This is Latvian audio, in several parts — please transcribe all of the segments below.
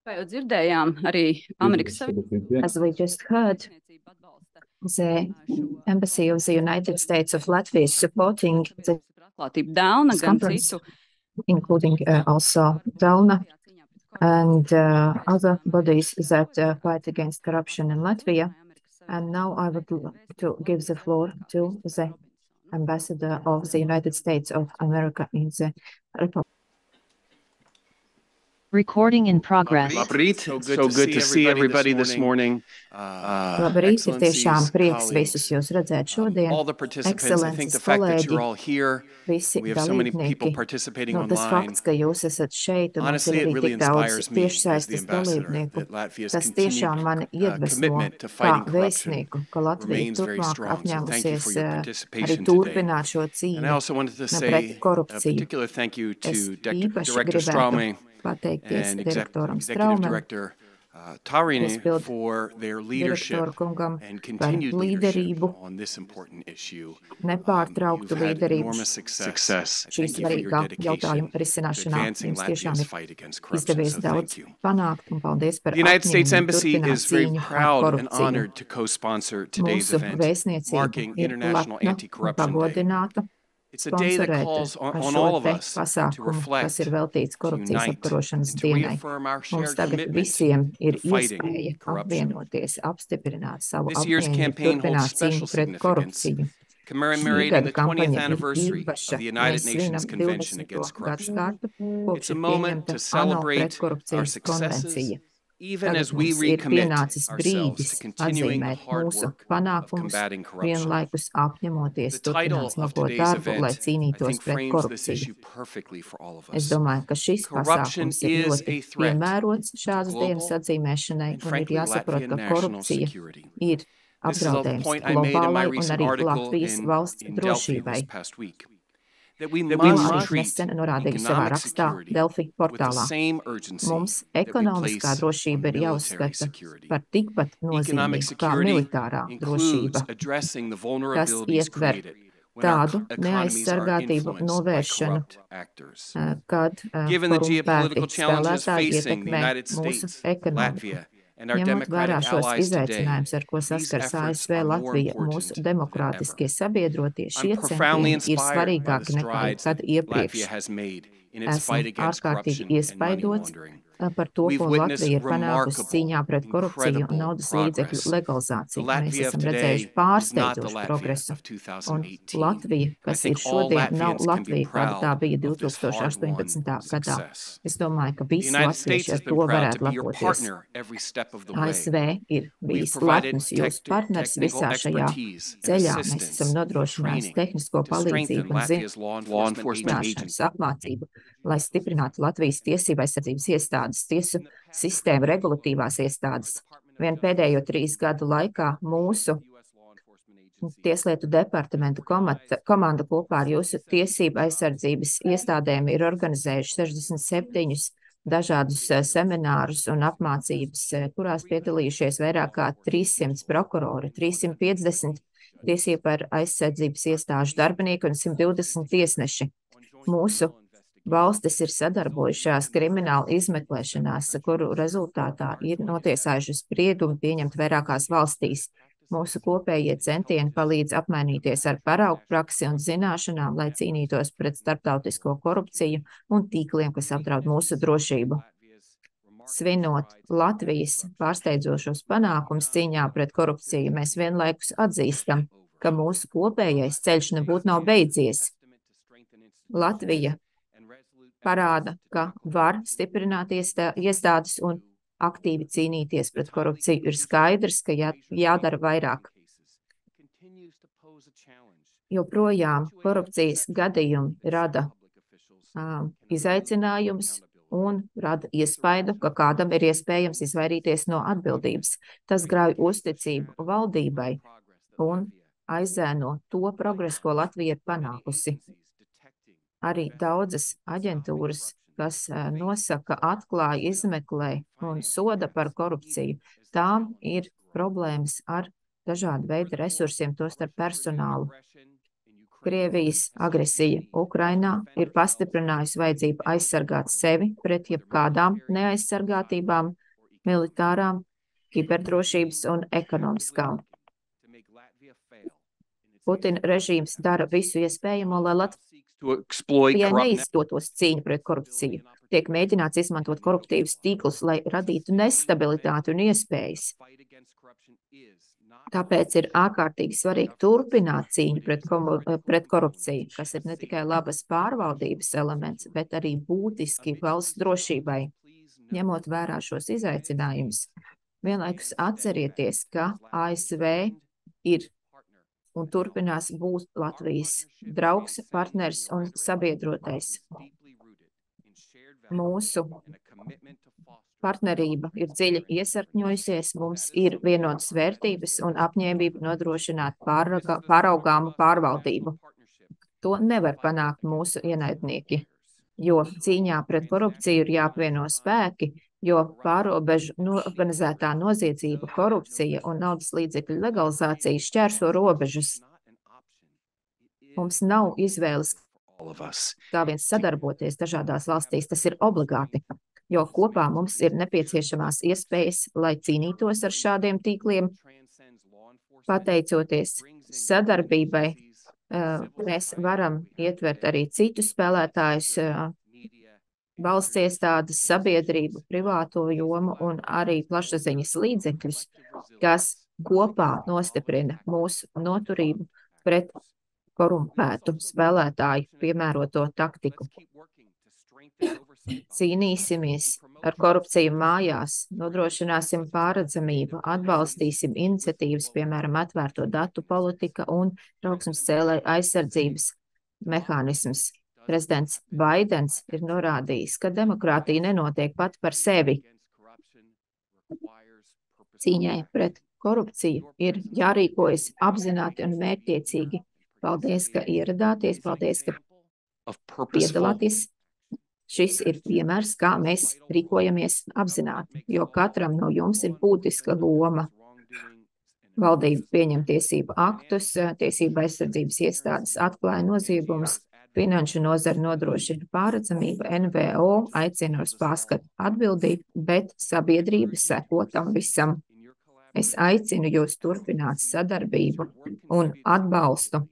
Kā jau dzirdējām, arī Amerikas As we just heard, the Embassy of the United States of Latvia is supporting this atklātība Dēlna, gan conference, citu including also DELNA and other bodies that fight against corruption in Latvia. And now I would like to give the floor to the Ambassador of the United States of America in the Republic. Recording in progress. Labrīt. So good to see everybody this morning. Labrīt, ir tiešām prieks visus jūs redzēt šodien. All the participants, I think the fact that you're all here, Visi we have so many people dalībnieki. participating Tas online. fakts, ka jūs esat šeit un mums Honestly, ir it arī really tik daudz inspires me as the tiešsaistes ambassador dalībnieku. that Latvia's Tas tiešām mani continued iedvesmo commitment to kā fighting corruption vēstnieku, ka Latvija remains very turpmāk strong. So thank you apņēmusies for your arī participation today. turpināt šo And I cīņu also wanted to say pret a korupciju. particular thank you Es to īpaši Director gribētu Straume pateikties and direktoram Executive Straumam, Director Taurine izpildu for their leadership direktoru kungam and par continued leadership līderību, on this important issue. nepārtrauktu You've had līderību enormous success. šī Thank you for your svarīgā dedication jautājuma to risināšanā. advancing Jums tiešām Latvia's ir fight against corruption. izdevies So daudz thank you. panākt un paldies par The United States apņēmību Embassy turpināt is very cīņu ar proud and korupciju. honored to co-sponsor today's Mūsu event, vēstniecība marking ir International lepna un Anti-Corruption Day. pagodināta It's a day that sponsorēt calls on šo all of te us to pasākumu, kas reflect, ir veltīts to korupcijas unite, apkarošanas and to dienai. reaffirm our Mums shared tagad commitment visiem ir to fighting iespēja corruption. apvienoties, apstiprināt savu This year's apņēmību, campaign holds turpināt cīņu special pret significance, korupciju. Šī commemorating gada the 20th kampaņa ir anniversary of īpaša. the United Mēs Nations svinam Convention 20. Against Corruption. gadskārtu, kopš It's a ir moment pieņemta to ANO celebrate our pretkorupcijas successes, konvencija. even as Tagad we mums ir recommit pienācis ourselves brīdis to continuing the atzīmēt hard mūsu work of panākumus, combating corruption. vienlaikus apņemoties The title turpināt of smago today's darbu, lai event, I cīnītos think, pret frames this korupciju. issue perfectly for all of Es us. domāju, ka šis Corruption pasākums ir is ļoti a threat piemērots šādas global dienas atzīmēšanai, and, un ir frankly, jāsaprot, Latvian ka national korupcija security. ir This is a apdraudējums point I made in my globālai un recent arī article Latvijas valsts in Delphi drošībai. this past week. That we To must arī treat nesen norādīju savā economic rakstā security Delfi with the portālā. same urgency Mums that we ekonomiskā place drošība on ir military jāuzskata security. par tikpat Economic nozīmīgu kā security militārā includes drošība. addressing the Tas vulnerabilities ietver created when our tādu economies are neaizsargātību influenced by novēršanu, corrupt actors. kad Given the korumpēti geopolitical challenges spēlētāji facing the ietekmē United mūsu States, ekonomiku. Latvia, and our Ņemot vērā democratic šos allies today, izaicinājumus, ar ko these saskars efforts ASV, are more Latvija, important mūsu than demokrātiskie sabiedrotie, I'm šie profoundly centieni ir inspired by svarīgāki the nekā strides jebkad that iepriekš. Latvia has made in its Esmu fight against ārkārtīgi corruption and money iespaidots laundering. par to, We've ko witnessed Latvija ir panākusi remarkable, cīņā pret korupciju un incredible naudas līdzekļu progress. The legalizāciju. Mēs Latvia of esam today redzējuši is not the pārsteidzošu Latvia progresu. of Un 2018. Latvija, I kas ir think all šodien, nav Latvians can be Latvija, kāda tā proud bija of this hard-won 2018. gadā. success. Es domāju, ka The visi United States latvieši has ar been to proud varētu to be your lepoties. partner every step of the way. ASV ir We've bijis provided lepns jūsu partners technical visā šajā expertise and ceļā. Mēs esam assistance nodrošinājuši training tehnisko to strengthen palīdzību un Latvia's law enforcement zināšanas agencies. apmācību, lai stiprinātu Latvijas tiesību aizsardzības iestādes, tiesu sistēmu, regulatīvās iestādes. Vien pēdējo 3 gadu laikā mūsu Tieslietu departamenta komanda kopā ar jūsu tiesību aizsardzības iestādēm ir organizējuši 67 dažādus seminārus un apmācības, kurās piedalījušies vairāk kā 300 prokurori, 350 tiesību aizsardzības iestāžu darbinieki un 120 tiesneši. Mūsu valstis ir sadarbojušās krimināla izmeklēšanās, kuru rezultātā ir notiesājuši spriedumi pieņemt vairākās valstīs. Mūsu kopējie centieni palīdz apmainīties ar paraugu praksi un zināšanām, lai cīnītos pret starptautisko korupciju un tīkliem, kas apdraud mūsu drošību. Svinot Latvijas pārsteidzošos panākumus cīņā pret korupciju, mēs vienlaikus atzīstam, ka mūsu kopējais ceļš nebūtu nav beidzies. Latvija parāda, ka var stiprināt iestādes un aktīvi cīnīties pret korupciju. Ir skaidrs, ka jādara vairāk. Joprojām korupcijas gadījumi rada izaicinājumus un rada iespaidu, ka kādam ir iespējams izvairīties no atbildības. Tas grauj uzticību valdībai un aizēno to progresu, ko Latvija ir panākusi. Arī daudzas aģentūras, kas nosaka, atklāja, izmeklē un soda par korupciju, tām ir problēmas ar dažādu veidu resursiem, tostarp personālu. Krievijas agresija Ukrainā ir pastiprinājusi vajadzību aizsargāt sevi pret jebkādām neaizsargātībām, militārām, kiberdrošības un ekonomiskām. Putina režīms dara visu iespējamo, lai Latvijai neizdotos cīņa pret korupciju. Tiek mēģināts izmantot koruptīvus tīklus, lai radītu nestabilitāti un iespējas. Tāpēc ir ārkārtīgi svarīgi turpināt cīņu pret korupciju, kas ir ne tikai labas pārvaldības elements, bet arī būtiski valsts drošībai. Ņemot vērā šos izaicinājumus, vienlaikus atcerieties, ka ASV ir un turpinās būt Latvijas draugs, partners un sabiedrotais. Mūsu partnerība ir dziļi iesakņojusies, mums ir vienotas vērtības un apņēmība nodrošināt pāraugāmu pārvaldību. To nevar panākt mūsu ienaidnieki, jo cīņā pret korupciju ir jāapvieno spēki, jo pārobežu organizētā noziedzība, korupcija un naudas līdzekļu legalizācija šķērso robežas. Mums nav izvēles kā viens sadarboties dažādās valstīs, tas ir obligāti, jo kopā mums ir nepieciešamās iespējas, lai cīnītos ar šādiem tīkliem. Pateicoties sadarbībai, mēs varam ietvert arī citus spēlētājus, valsts iestādes, sabiedrību, privāto jomu un arī plašsaziņas līdzekļus, kas kopā nostiprina mūsu noturību pret korumpētu spēlētāju piemēroto taktiku. Cīnīsimies ar korupciju mājās, nodrošināsim pārredzamību, atbalstīsim iniciatīvas, piemēram, atvērto datu politika un trauksmes cēlēju aizsardzības mehānisms. Prezidents Baidens ir norādījis, ka demokrātija nenotiek pati par sevi. Cīņai pret korupciju ir jārīkojas apzināti un mērķtiecīgi. Paldies, ka ieradāties, paldies, ka piedalāties. Šis ir piemērs, kā mēs rīkojamies apzināti, jo katram no jums ir būtiska loma. Valdība pieņem tiesību aktus, tiesība aizsardzības iestādes atklāja noziegumus, finanšu nozara nodrošina pārredzamību, NVO aicina uz pārskatu atbildību, bet sabiedrība seko tam visam. Es aicinu jūs turpināt sadarbību un atbalstu,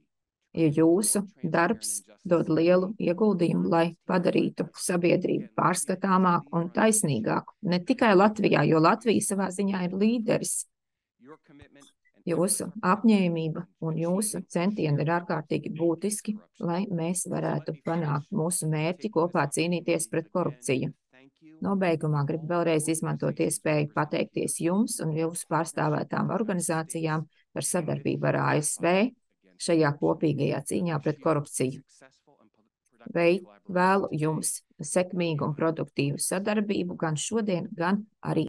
jo jūsu darbs dod lielu ieguldījumu, lai padarītu sabiedrību pārskatāmāku un taisnīgāku. Ne tikai Latvijā, jo Latvija savā ziņā ir līderis. Jūsu apņēmība un jūsu centieni ir ārkārtīgi būtiski, lai mēs varētu panākt mūsu mērķi kopā cīnīties pret korupciju. Nobeigumā gribu vēlreiz izmantot iespēju pateikties jums un jūsu pārstāvētām organizācijām par sadarbību ar ASV šajā kopīgajā cīņā pret korupciju. Vēlu jums sekmīgu un produktīvu sadarbību gan šodien, gan arī